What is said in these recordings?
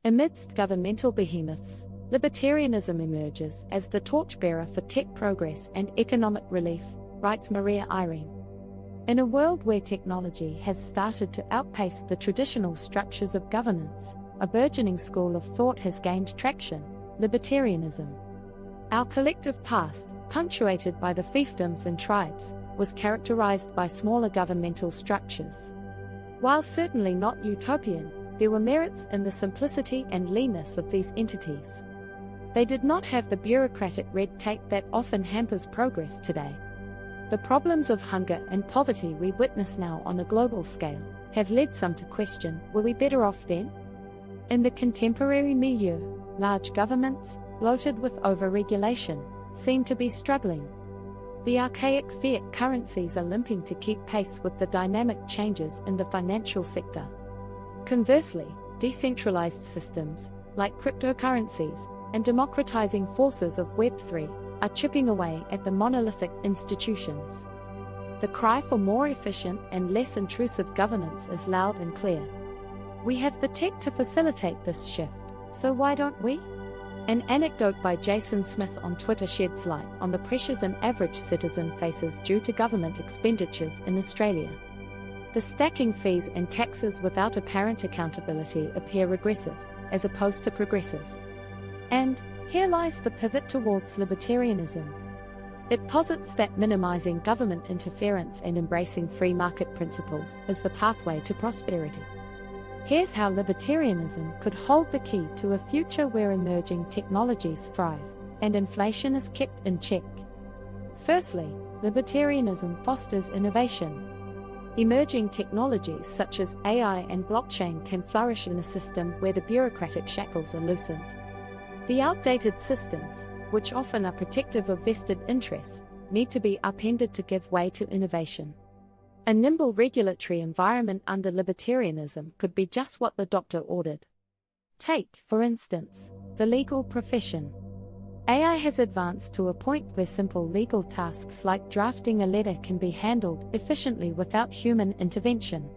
Amidst governmental behemoths, libertarianism emerges as the torchbearer for tech progress and economic relief, writes Maria Irene. In a world where technology has started to outpace the traditional structures of governance, a burgeoning school of thought has gained traction: libertarianism. Our collective past, punctuated by the fiefdoms and tribes, was characterized by smaller governmental structures. While certainly not utopian, there were merits in the simplicity and leanness of these entities. They did not have the bureaucratic red tape that often hampers progress today. The problems of hunger and poverty we witness now on a global scale have led some to question, were we better off then? In the contemporary milieu, large governments, bloated with over-regulation, seem to be struggling. The archaic fiat currencies are limping to keep pace with the dynamic changes in the financial sector. Conversely, decentralized systems, like cryptocurrencies, and democratizing forces of Web3, are chipping away at the monolithic institutions. The cry for more efficient and less intrusive governance is loud and clear. We have the tech to facilitate this shift, so why don't we? An anecdote by Jason Smith on Twitter sheds light on the pressures an average citizen faces due to government expenditures in Australia. The stacking fees and taxes without apparent accountability appear regressive, as opposed to progressive. And here lies the pivot towards libertarianism. It posits that minimizing government interference and embracing free market principles is the pathway to prosperity. Here's how libertarianism could hold the key to a future where emerging technologies thrive and inflation is kept in check. Firstly, libertarianism fosters innovation. Emerging technologies such as AI and blockchain can flourish in a system where the bureaucratic shackles are loosened. The outdated systems, which often are protective of vested interests, need to be upended to give way to innovation. A nimble regulatory environment under libertarianism could be just what the doctor ordered. Take, for instance, the legal profession. AI has advanced to a point where simple legal tasks like drafting a letter can be handled efficiently without human intervention.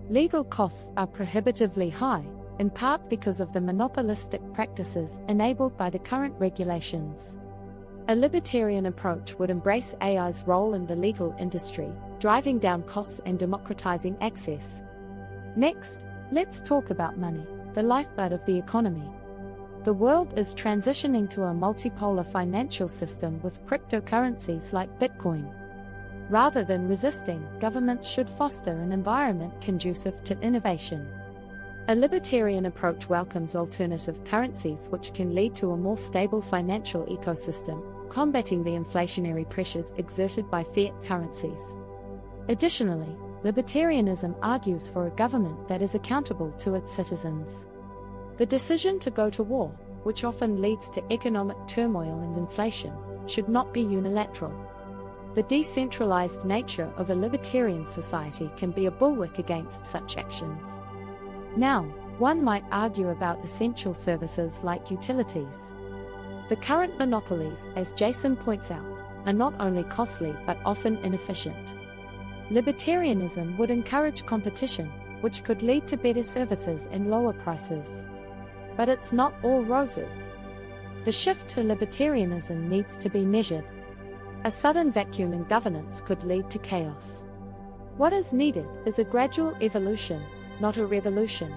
Legal costs are prohibitively high, in part because of the monopolistic practices enabled by the current regulations. A libertarian approach would embrace AI's role in the legal industry, driving down costs and democratizing access. Next, let's talk about money, the lifeblood of the economy. The world is transitioning to a multipolar financial system with cryptocurrencies like Bitcoin. Rather than resisting, governments should foster an environment conducive to innovation. A libertarian approach welcomes alternative currencies which can lead to a more stable financial ecosystem, combating the inflationary pressures exerted by fiat currencies. Additionally, libertarianism argues for a government that is accountable to its citizens. The decision to go to war, which often leads to economic turmoil and inflation, should not be unilateral. The decentralized nature of a libertarian society can be a bulwark against such actions. Now, one might argue about essential services like utilities. The current monopolies, as Jason points out, are not only costly but often inefficient. Libertarianism would encourage competition, which could lead to better services and lower prices. But it's not all roses. The shift to libertarianism needs to be measured. A sudden vacuum in governance could lead to chaos. What is needed is a gradual evolution, not a revolution.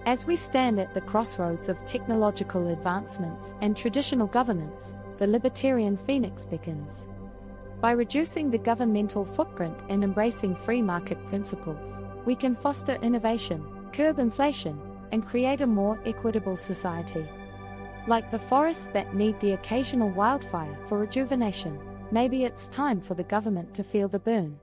As we stand at the crossroads of technological advancements and traditional governance, the libertarian phoenix beckons. By reducing the governmental footprint and embracing free market principles, we can foster innovation, curb inflation, and create a more equitable society. Like the forests that need the occasional wildfire for rejuvenation, maybe it's time for the government to feel the burn.